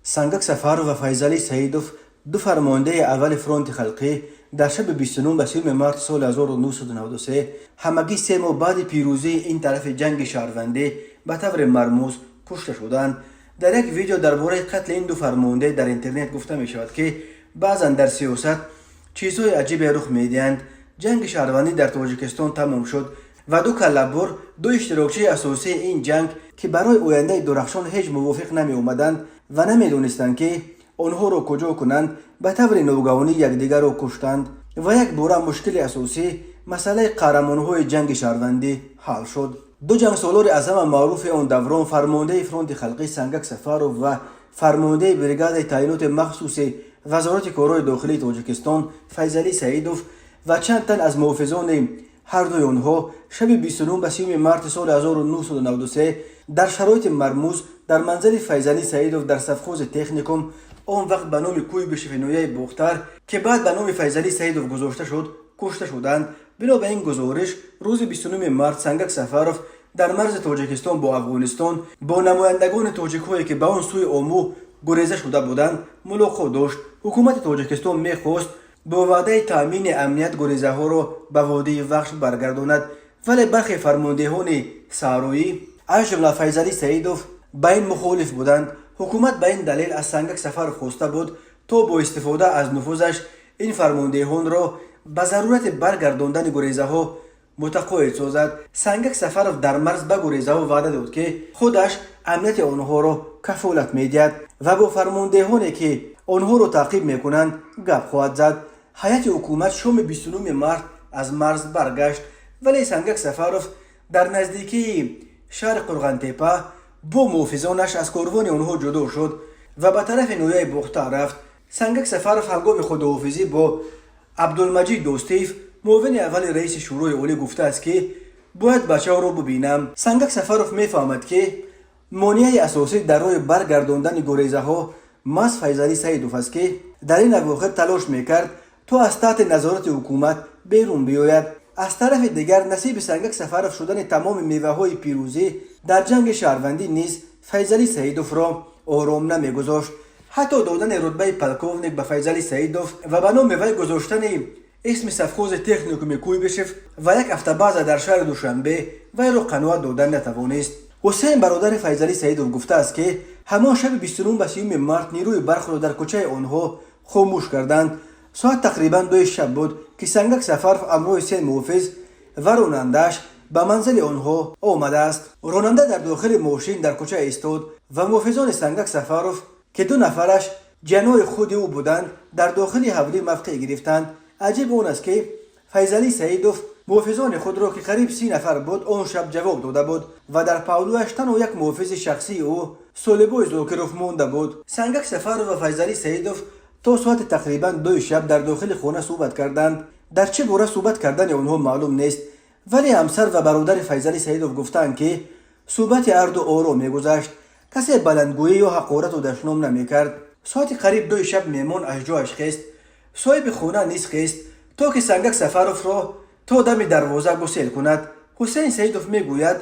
سنگک سفارov و فیضلی سعیدوف دو فرمانده اول فرانت خلقی در شب 29 و مارس سال 1993 همگی 3 ماه بعد پیروزی این طرف جنگ شهروندی به طور مرموز کشته شدند. در یک ویدیو درباره قتل این دو فرمانده در اینترنت گفته می شود که بعضا در سیاست چیزهای عجیبی رخ میدهند. جنگ شهروندی در تاجیکستان تمام شد و دو کلهبر، دو اشتراکچی اساسی این جنگ که برای آینده درخشان هیچ موافق نمی اومدند و نمیدونستند که آنها را کجا کنند، به طور ناگهانی یکدیگر را کشتند و یک باره مشکل اساسی مسئله قهرمانهای جنگ شهروندی حل شد. دو جنگسالار اعظم معروف آن دوران، فرمانده فرانت خلقی سنگک سفارov و فرمانده بریگاد تعینات مخصوص وزارت کارهای داخلی تاجیکستان فیضلی سعیدوف و چند تن از محافظان هر دوی آنها شب 29 و 30 مارس سال 1993 در شرایط مرموز در منزل فیضلی سعیدوف در سفخوز تکنیکوم، آن وقت به نام کوی بشفنویه بختر که بعد به نام فیضلی سعیدوف گذاشته شد، کشته شدند. بنا به این گزارش روز 29 مارس سنگک سفارov در مرز تاجیکستان با افغانستان با نمایندگان تاجیک‌هایی که به آن سوی آمو گریزه شده بودند ملاقات داشت. حکومت تاجیکستان می‌خواست با وعده تامین امنیت گریزه ها را به وادی وحش برگرداند، ولی برخی فرماندهان صحرایی از جمله فیضلی سعیدوف به این مخالف بودند. حکومت به این دلیل از سنگک سفارov خواسته بود تا با استفاده از نفوذش این فرماندهان را به ضرورت برگرداندن گریزه ها متقاعد سازد. سنگک سفارov در مرز به گریزه ها وعده داد که خودش امنیت آنها را کفالت میدهد و با فرماندهانی که آنها را تعقیب میکنند گپ خواهد زد. هیئت حکومت شام 29 مارس از مرز برگشت، ولی سنگک سفارov در نزدیکی شهر قرغنتپه با محافظانش از کاروان آنها جدا شد و به طرف نویه بختر رفت. سنگک سفارov هنگام خداحافظی با عبدالمجید دوستیف معاون اول رئیس شورای عالی گفته است که باید بچه ها را ببینم. سنگک سفارov میفهمد که مانع اساسی در راه برگرداندن گریزه ها محض فیضلی سعیدوف است که در این اواخر تلاش میکرد تا از تحت نظارت حکومت بیرون بیاید. از طرف دیگر نصیب سنگک سفارov شدن تمام میوه های پیروزی در جنگ شهروندی نیز فیضلی سعیدوف را آرام نمیگذاشت. حتی دادن رتبه پلکونیک به فیضلی سعیدوف و به نام وی گذاشتن اسم سفخوز تکنیکوم کویبشف و یک هفته بعد در شهر دوشنبه وی را قناعت دادن نتوانست. حسین برادر فیضلی سعیدوف گفته است که همان شب 29 و 30 مارس نیروی برق را در کوچه آنها خاموش کردند. ساعت تقریبا 2 شب بود که سنگک سفارov همراه 3 محافظ و راننده‌اش به منزل آنها آمده است. راننده در داخل ماشین در کوچه ایستاد و محافظان سنگک سفارov که 2 نفرش جنای خود او بودند در داخل حولی موقع گرفتند. عجیب آن است که فیضلی سعیدوف محافظان خود را که قریب 30 نفر بود آن شب جواب داده بود و در پهلویش تنها یک محافظ شخصی او سولیبوی زوکروف مانده بود. سنگک سفارov و فیضلی سعیدوف تا ساعت تقریبا 2 شب در داخل خانه صحبت کردند. در چه باره صحبت کردن آنها معلوم نیست، ولی همسر و برادر فیضلی سعیدوف گفتند که صحبت هر دو آرام میگذشت. کسی بلندگویی یا حقارت و دشنام نمیکرد. ساعت قریب 2 شب میمون از جایش خیست. صاحب خانه نیز خیست تا که سنگک سفارov را تا دم دروازه گسیل کند. حسین سعیدوف میگوید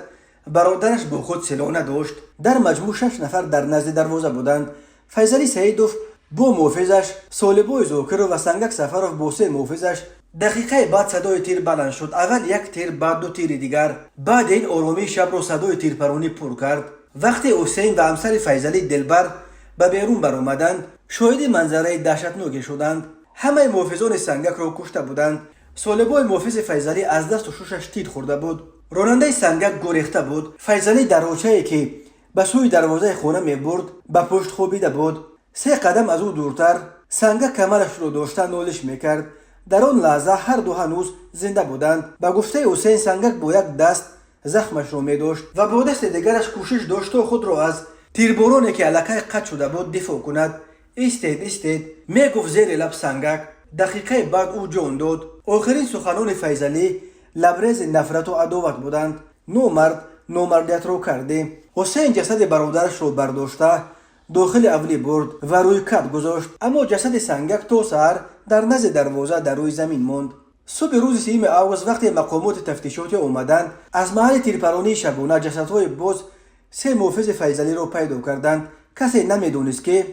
برادرش با خود سلاح نداشت. در مجموع 6 نفر در نزد دروازه بودند. فیضلی سعیدوف با محافظش سولیبوی زوکرو و سنگک سفارov با 3 محافظش. دقیقه بعد صدای تیر بلند شد. اول یک تیر، بعد 2 تیر دیگر. بعد این آرامی شب را صدای تیرپرانی پر کرد. وقتی حسین و همسر فیضلی دلبر به بیرون برآمدند شاهد منظره دهشتناکی شدند. همه محافظان سنگک را کشته بودند. سولیبوی محافظ فیضلی از دست و شوشش تیر خورده بود. راننده سنگک گریخته بود. فیضلی در راهچه‌ای که به سوی دروازه خانه میبرد به پشت خوابیده بود. 3 قدم از او دورتر سنگک کمرش را داشته نالش میکرد. در آن لحظه هر دو هنوز زنده بودند. به گفته حسین سنگک با یک دست زخمش را میداشت و با دست دیگرش کوشش داشت تا خود را از تیربارانی که الکی قطع شده بود دفاع کند. ایستید میگفت زیر لب سنگک. دقیقه بعد او جان داد. آخرین سخنان فیضلی لبریز نفرت و عداوت بودند. نامرد نامردیت را کرده. حسین جسد برادرش را برداشته داخل اولی برد و روی کت گذاشت، اما جسد سنگک تا سحر در نزد دروازه در روی زمین ماند. صبح روز 3 آگوست وقتی مقامات تفتیشاتی آمدند از محل تیرپرانی شبانه جسدهای باز 3 محافظ فیضلی را پیدا کردند. کسی نمیدونست که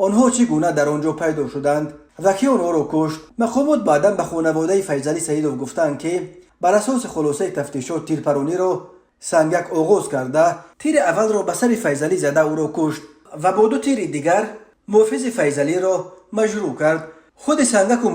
آنها چگونه در آنجا پیدا شدند و کی آنها را کشت. مقامات بعدا به خانواده فیضعلی سیدوف گفتند که بر اساس خلاصه تفتیشات تیرپرانی را سنگک آغاز کرده، تیر اول را به سر فیضعلی زده او را کشت و با 2 تیر دیگر محافظ فیضعلی را مجروح کرد. خود سنگک و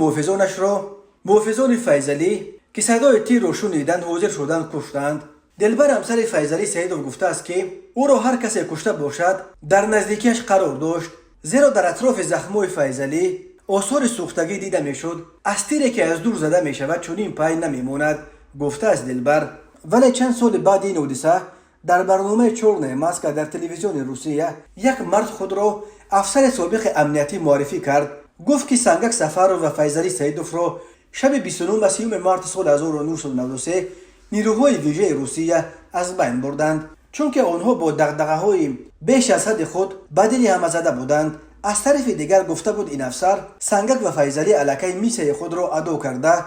محافظان فیضعلی که صدای تیر را شنیدند حاضر شدند کشتند. دلبر همسر فیضعلی سیدوف گفته است که او را هر کسی کشته باشد در نزدیکیش قرار داشت، زیرا در اطراف زخمای فیضعلی آثار سوختگی دیده میشد. از تیری که از دور زده می شود چنین پای نمیماند، گفته است دلبر. ولی چند سال بعد این حادثه در برنامه چورنای ماسک در تلویزیون روسیه یک مرد خود را افسر سابق امنیتی معرفی کرد. گفت که سنگک سفرov و فیضعلی سیدوف را شب 29 و 30 مارت سال 1993 نیروهای ویژه روسیه از بین بردند، چون که آنها با دغدغه‌های بیش از حد خود بدیل همه زده بودند. از طرف دیگر گفته بود این افسر سنگک و فیضعلی علیه میسه خود را ادا کرده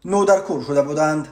نادرکور شده بودند.